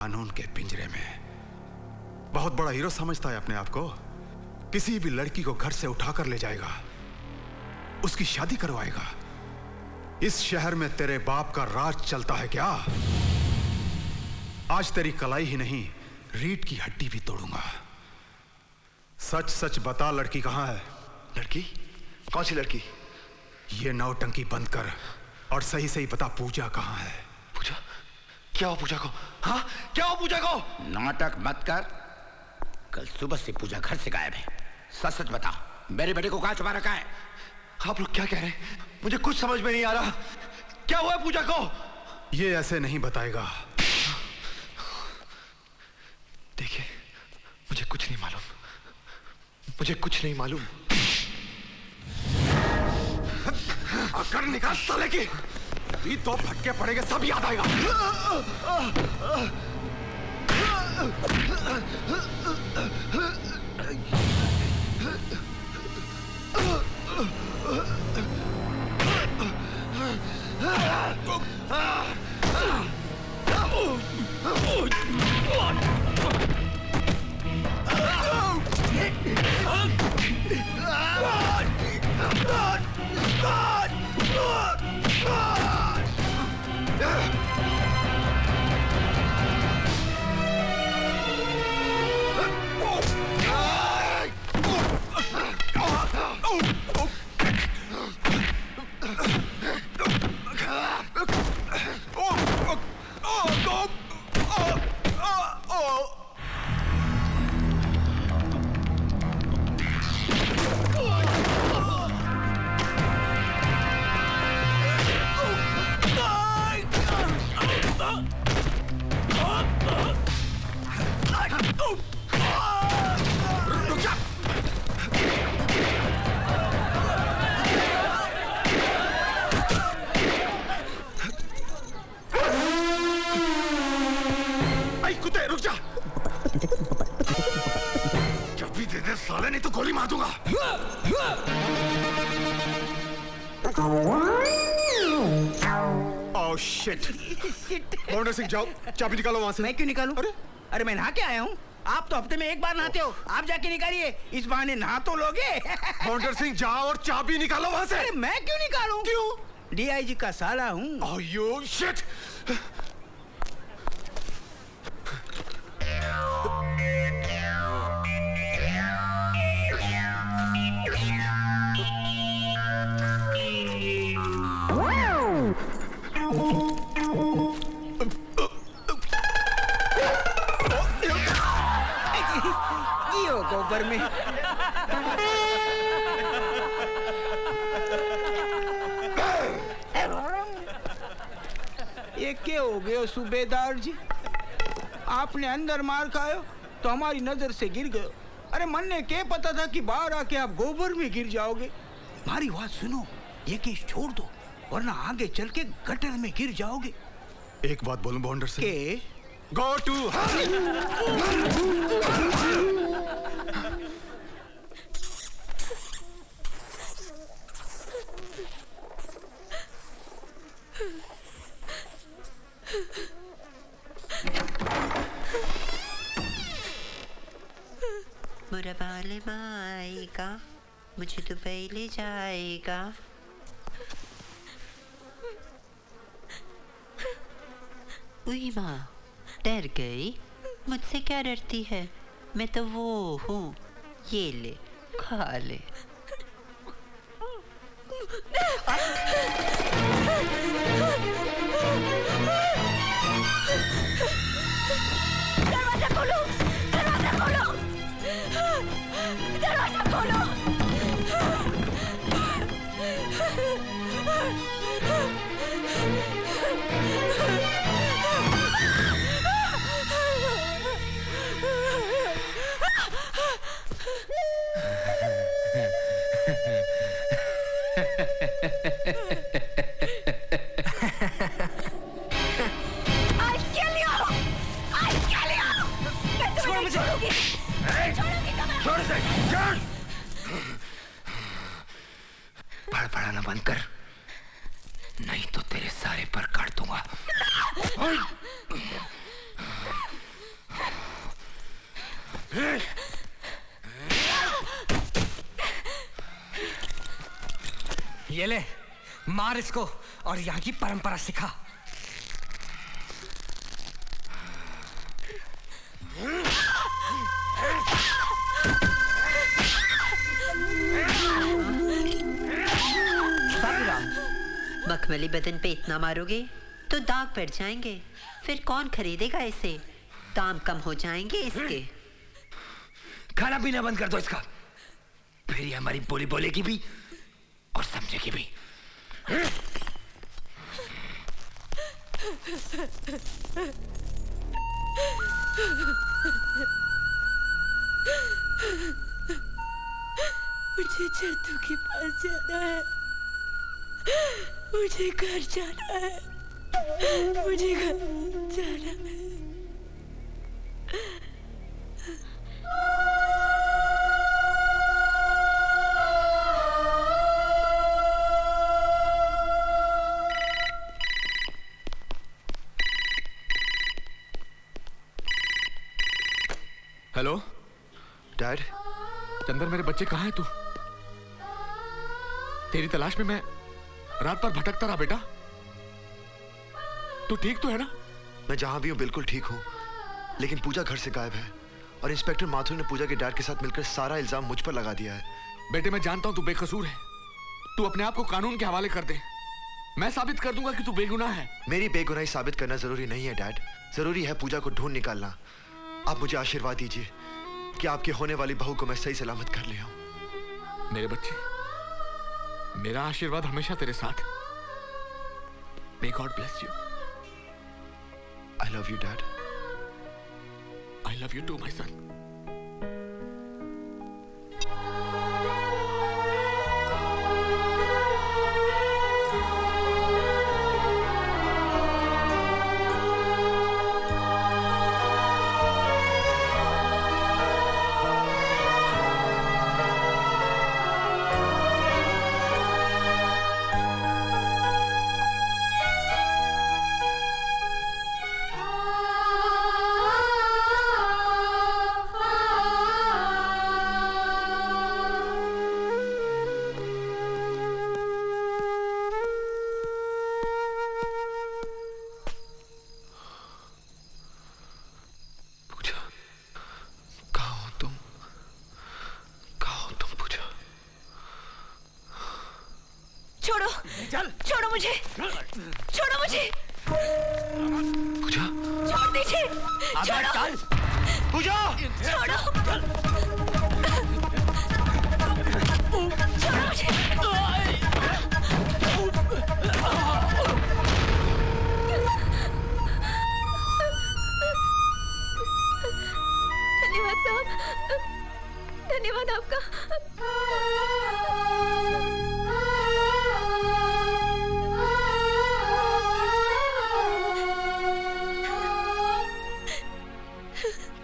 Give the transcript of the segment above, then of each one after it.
कानून के पिंजरे में बहुत बड़ा हीरो समझता है अपने आप को। किसी भी लड़की को घर से उठाकर ले जाएगा, उसकी शादी करवाएगा। इस शहर में तेरे बाप का राज चलता है क्या? आज तेरी कलाई ही नहीं, रीढ़ की हड्डी भी तोड़ूंगा। सच सच बता, लड़की कहां है? लड़की? कौन सी लड़की? ये नौटंकी बंद कर और सही सही बता, पूजा कहां है? पूजा? क्या हो पूजा को? हाँ, क्या हो पूजा को? नाटक मत कर। कल सुबह से पूजा घर से गायब है। सच सच बता, मेरे बेटे को कहां छुपा रखा है? आप लोग क्या कह रहे हैं? मुझे कुछ समझ में नहीं आ रहा। क्या हुआ है पूजा को? ये ऐसे नहीं बताएगा। देखिए, मुझे कुछ नहीं मालूम। मुझे कुछ नहीं मालूम। अगर निकाल साले की, भी दो फटके पड़ेंगे, सब याद आएगा। कुत्ते रुक जा। जब भी दे दे साले, नहीं तो गोली मार दूंगा। Oh shit. बाउंडर सिंह, जाओ चाबी निकालो वहां से। मैं क्यों निकालूं? अरे मैं नहा के आया हूँ। आप तो हफ्ते में एक बार नहाते हो, आप जाके निकालिए। इस बहाने नहा तो लोगे। बाउंडर सिंह, जाओ और चाबी निकालो वहां से। अरे मैं क्यों निकालूं? क्यों? डीआईजी का साला हूँ। Oh you shit. गोबर में ये क्या हो गया सूबेदार जी? आपने अंदर मार खायो तो हमारी नजर से गिर गए। अरे मन ने क्या पता था कि बाहर आके आप गोबर में गिर जाओगे। हमारी बात सुनो, ये केस छोड़ दो, वरना आगे चल के गटर में गिर जाओगे। एक बात बोलूं बाउंडर सिंह? के गो टू बुरा बाल आएगा, मुझे तो पहले जाएगा। उई माँ, डर गई? मुझसे क्या डरती है? मैं तो वो हूँ। ये ले, खा ले। दरवाजा खोलो! दरवाजा खोलो! दरवाजा खोलो! बड़बड़ाना बंद कर, नहीं तो तेरे सारे पर काट दूंगा। ये ले, मार इसको और यहाँ की परंपरा सिखा। मखमली बदन पे इतना मारोगे तो दाग पड़ जाएंगे, फिर कौन खरीदेगा इसे? दाम कम हो जाएंगे इसके। खाना पीना बंद कर दो इसका, फिर ये हमारी बोली बोलेगी भी और समझेगी भी। मुझे जद्दू के पास जाना है, मुझे घर जाना है, मुझे घर जाना है। Hello dad. चंदर, मेरे बच्चे कहाँ हैं? तू तेरी तलाश में मैं रात भर भटकता रहा बेटा। तू ठीक तो है ना? मैं जहां भी हूं बिल्कुल ठीक हूं, लेकिन पूजा घर से गायब है और इंस्पेक्टर माथुर ने पूजा के डैड के साथ मिलकर सारा इल्जाम मुझ पर लगा दिया है। बेटे, मैं जानता हूं तू बेकसूर है। तू अपने आप को कानून के हवाले कर दे। मैं साबित कर दूंगा कि तू बेगुनाह है। मेरी बेगुनाही साबित करना जरूरी नहीं है डैड, जरूरी है पूजा को ढूंढ निकालना। आप मुझे आशीर्वाद दीजिए कि आपकी होने वाली बहू को मैं सही सलामत कर ले आऊं। मेरे बच्चे, मेरा आशीर्वाद हमेशा तेरे साथ। May God bless you. I love you, Dad. I love you too, my son. छोड़ो मुझे, छोड़ो मुझे। पूजा, छोड़ दीजिए, छोड़ो। पूजा, छोड़ो, छोड़ो मुझे। धन्यवाद साहब, धन्यवाद आपका।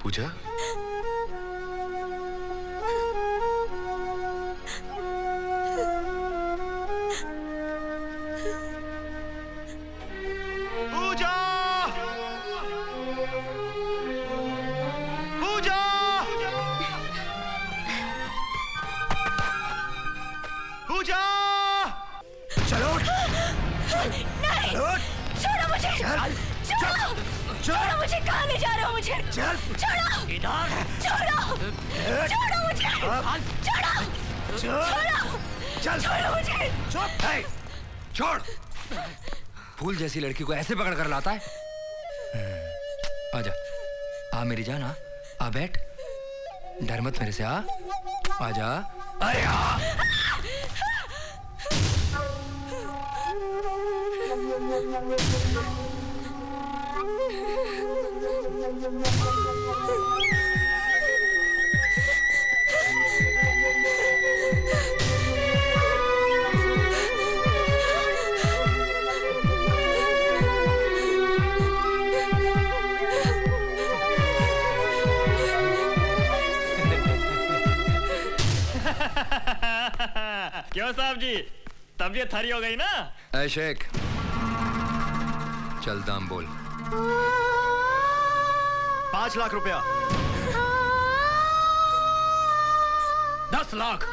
पूजा, पूजा, पूजा, पूजा, चलो, नहीं, छोड़ो मुझे, छोड़ो, छोड़ो मुझे। कहाँ ले जा रहे हो मुझे? चल, छोड़ो, इधर, छोड़ो, छोड़ो मुझे, छोड़ो, छोड़ो, चल, छोड़ो मुझे। चुप, है, छोड़। फूल जैसी लड़की को ऐसे पकड़ कर लाता है? आजा, आ मेरी जान, आ बैठ, डर मत मेरे से, आजा। अरे आ। क्यों साहब जी, तबीयत हरी हो गई ना? ऐ शेख, चल दाम बोल। 5 लाख रुपया। 10 लाख,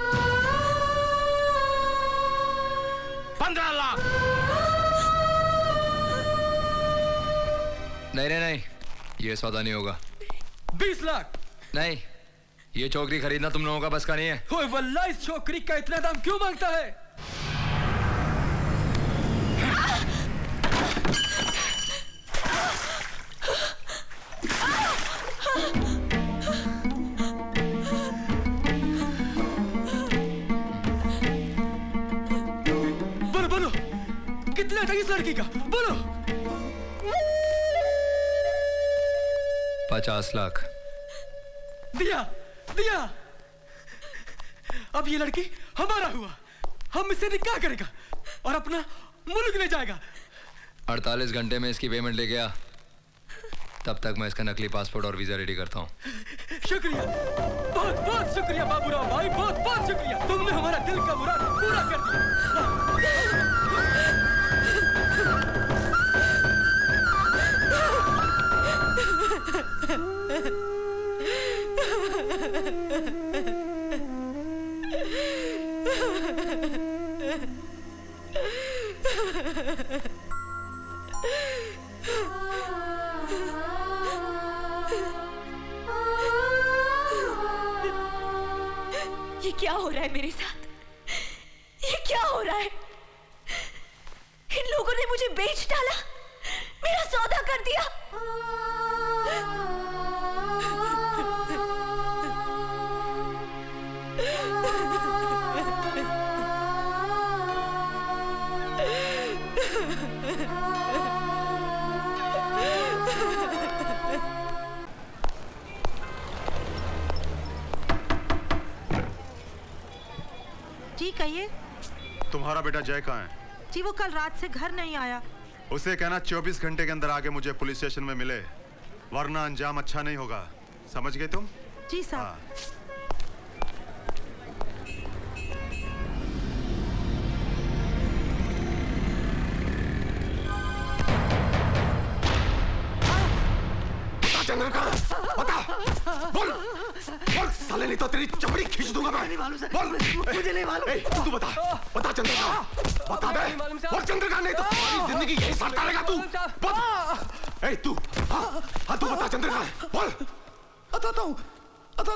15 लाख। नहीं नहीं नहीं, ये सौदा नहीं होगा। 20 लाख। नहीं, ये छोकरी खरीदना तुम लोगों का बस का नहीं है। ओए वल्लाह, इस छोकरी का इतना दाम क्यों मांगता है? बोलो बोलो, कितना था इस लड़की का? बोलो। 50 लाख। दिया दिया। अब ये लड़की हमारा हुआ, हम इससे निकाह करेगा और अपना मुल्क ले जाएगा। 48 घंटे में इसकी पेमेंट लेके आ, तब तक मैं इसका नकली पासपोर्ट और वीजा रेडी करता हूँ। शुक्रिया, बहुत बहुत शुक्रिया बाबूराव भाई, बहुत बहुत शुक्रिया। तुमने हमारा दिल का मुराद पूरा कर दिया। ये क्या हो रहा है मेरे साथ? ये क्या हो रहा है? इन लोगों ने मुझे बेच डाला, मेरा सौदा कर दिया। जी कहिए। तुम्हारा बेटा जय कहाँ है? जी वो कल रात से घर नहीं आया। उसे कहना 24 घंटे के अंदर आके मुझे पुलिस स्टेशन में मिले, वरना अंजाम अच्छा नहीं होगा। समझ गए तुम? जी साहब। चंद्र कहाँ? बता, बोल, बोल साले, नहीं तो तेरी चमड़ी खींच दूंगा मैं। नहीं मालूम सर, बोल, मुझे नहीं मालूम। तू बता, बता चंद्र कहाँ? बता दे, बोल चंद्र कहाँ, नहीं तो सारी जिंदगी यही सड़ता रहेगा तू। बता, तू, हाँ तू बता चंद्र कहाँ? बोल। बताता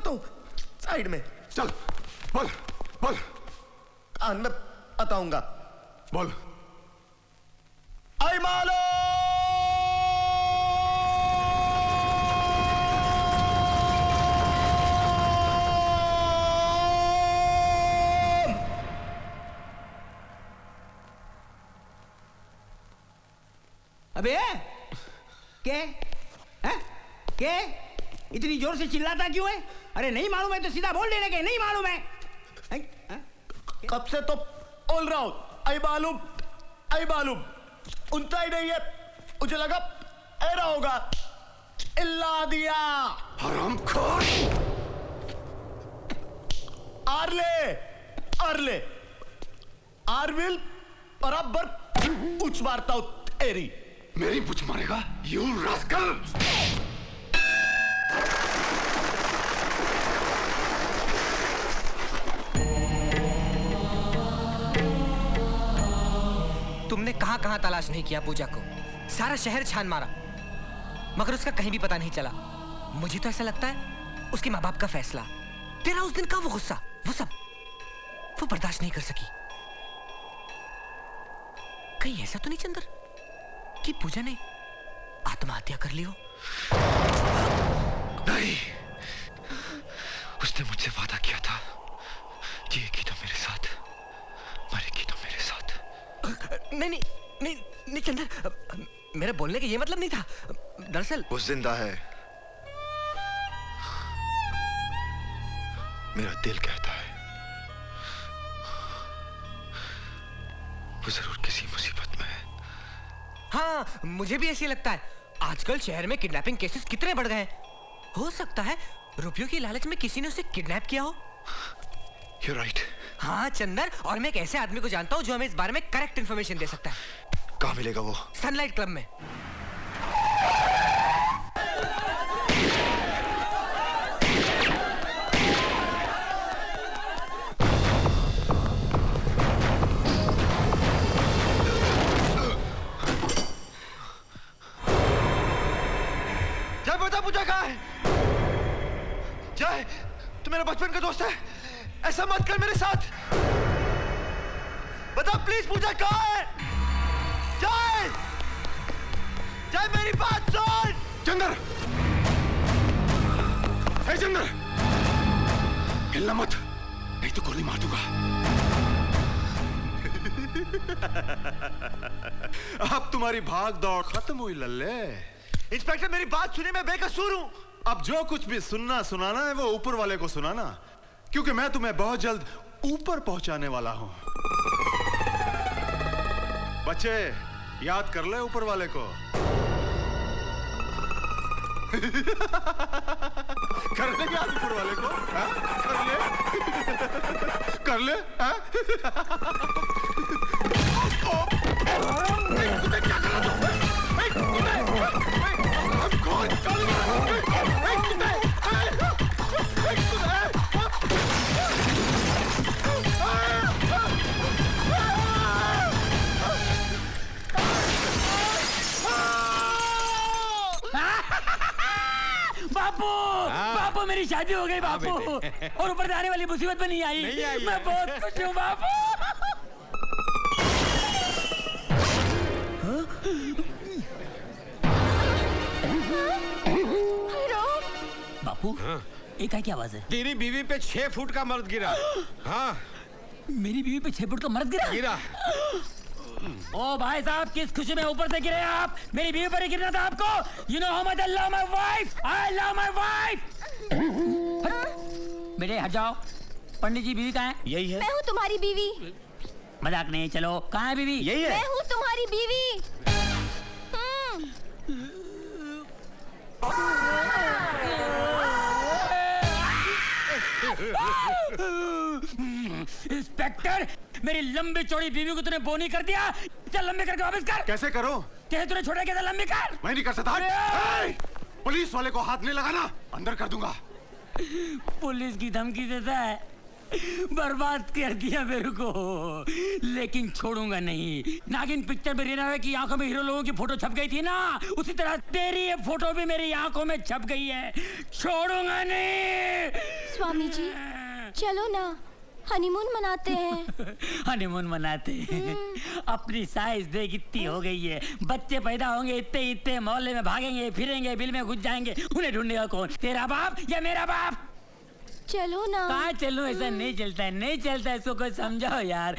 हूँ, साइड में। चल, बोल, बोल। मैं बताऊंगा। बोल। आई मालो। अबे क्या है? क्या इतनी जोर से चिल्लाता क्यों है? अरे नहीं मालूम है तो सीधा बोल देने के नहीं मालूम है। कब से तो बोल रहा हूं, आई मालूम, आई मालूम। उनता ही नहीं है, मुझे लगा ऐरा होगा। इल्ला दिया हरामखोर। आरले आरले आरविल बराबर उच मारता हूं तेरी। मेरी पूछ मारेगा? You rascal! तुमने कहां कहां तलाश नहीं किया पूजा को? सारा शहर छान मारा, मगर उसका कहीं भी पता नहीं चला। मुझे तो ऐसा लगता है उसके माँ बाप का फैसला, तेरा उस दिन का वो गुस्सा, वो सब वो बर्दाश्त नहीं कर सकी। कहीं ऐसा तो नहीं चंदर कि पूजा ने आत्महत्या कर ली हो? नहीं, उसने मुझसे वादा किया था, जिएगी तो मेरे साथ, मरेगी तो मेरे साथ। नहीं नहीं नहीं नहीं चंदर, मेरे बोलने का ये मतलब नहीं था। दरअसल वो जिंदा है, मेरा दिल कहता है। वो जरूर किसी मुसीबत में है। हाँ, मुझे भी ऐसे लगता है। आजकल शहर में किडनैपिंग केसेस कितने बढ़ गए हैं। हो सकता है रुपयों की लालच में किसी ने उसे किडनैप किया हो। You're right. हाँ चंदर, और मैं एक ऐसे आदमी को जानता हूँ जो हमें इस बारे में करेक्ट इन्फॉर्मेशन दे सकता है। कहाँ मिलेगा वो? सनलाइट क्लब में। बता पूजा कहाँ है? जय, तू मेरा बचपन का दोस्त है, ऐसा मत कर मेरे साथ। बता प्लीज पूजा कहाँ है? जय, जय मेरी बात सुन। चंदर, हे चंदर, हिलना मत, नहीं तो गोली मार दूंगा। अब तुम्हारी भाग दौड़ खत्म हुई लल्ले। इंस्पेक्टर मेरी बात सुनिए, मैं बेकसूर हूं। अब जो कुछ भी सुनना सुनाना है वो ऊपर वाले को सुनाना, क्योंकि मैं तुम्हें बहुत जल्द ऊपर पहुंचाने वाला हूं। बच्चे याद कर ले ऊपर वाले को। कर ले याद ऊपर वाले को, हा? कर ले हा? क्या कर रहा तू? बापू, बापू मेरी शादी हो गई बापू, और ऊपर से आने वाली मुसीबत में नहीं आई। मैं बहुत खुश हूँ बापू। बापू, ये क्या आवाज है? तेरी बीवी पे 6 फुट का मर्द गिरा। हाँ, मेरी बीवी पे 6 फुट का मर्द गिरा? ओ भाई साहब, किस खुशी में ऊपर से गिरे आप? मेरी बीवी पर ही गिरना था आपको। You know how much I love my wife. I love my wife. बेटे हट जाओ। पंडित जी, बीवी कहाँ है? यही है। मैं हूँ तुम्हारी बीवी। मजाक नहीं, चलो कहाँ है बीवी? यही है। मैं हूँ तुम्हारी बीवी। इंस्पेक्टर, मेरी लंबी चौड़ी बीवी को तूने बोनी कर दिया। चल लंबी करके वापस कर। कैसे करो? कैसे तूने छोड़ा, कैसे लंबी कर? मैं नहीं कर सकता। पुलिस वाले को हाथ नहीं लगाना, अंदर कर दूंगा। पुलिस की धमकी देता है? बर्बाद कर दिया मेरे को, लेकिन छोड़ूंगा नहीं। नागिन पिक्चर में रीना की आंखों में हीरो लोगों की फोटो छप गई थी ना, उसी तरह तेरी ये फोटो भी मेरी आंखों में छप गई है। छोड़ूंगा नहीं। स्वामी जी, चलो ना, हनीमून मनाते हैं। हनीमून मनाते हैं? अपनी साइज देख इतनी हो गई है, बच्चे पैदा होंगे इतने इतने, मोहल्ले में भागेंगे फिरेंगे, बिल में घुस जाएंगे, उन्हें ढूंढेगा कौन? तेरा बाप या मेरा बाप? चलो ना। कहाँ चलूं? ऐसा नहीं चलता है, नहीं चलता है, इसको कोई समझाओ यार।